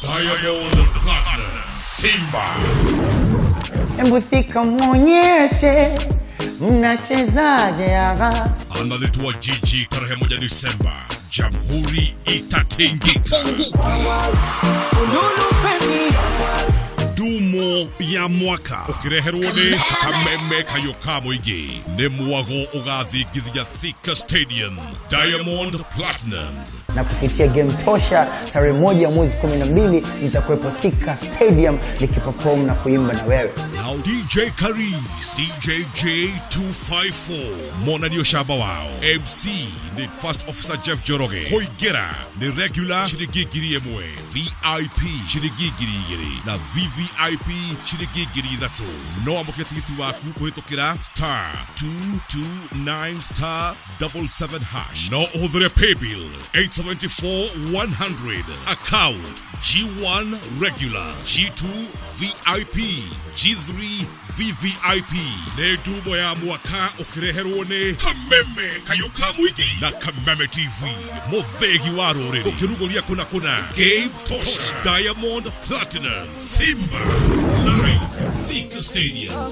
Diamond Platnumz, Simba. Hebu thika mwonyeshe mnachezaje aga. Analetwa jiji tarehe 1 Disemba. Jamhuri itatingika. Dumo ya mwaka ukireherwo Kameme Kayoka Muigi ni mwago ugathingithia Thika Stadium. Diamond Platnumz na kupitia game tosha tarehe 1 mwezi 12 nitakuwepo Thika Stadium nikiperform na kuimba na wewe. Now DJ Karis, DJ J254 Mona Dio Shaba wao, MC ni First Officer Jeff Joroge, Hoigera ni regular shirigigiri emwe, VIP shirigigiri na VVIP shirigigiri thatu. No amuketi gitu waku kuhitokira *229*77#. No other pay bill 874-100. Account G1 regular, G2 VIP, G3 VVIP. Nedumo ya mwaka ukireherwo ni Kameme Kayoka Muigi na Kameme TV. Muthegi wa ruriri ukirugoria kuna game tosha. Diamond Platnumz, Simba live Thika Stadium.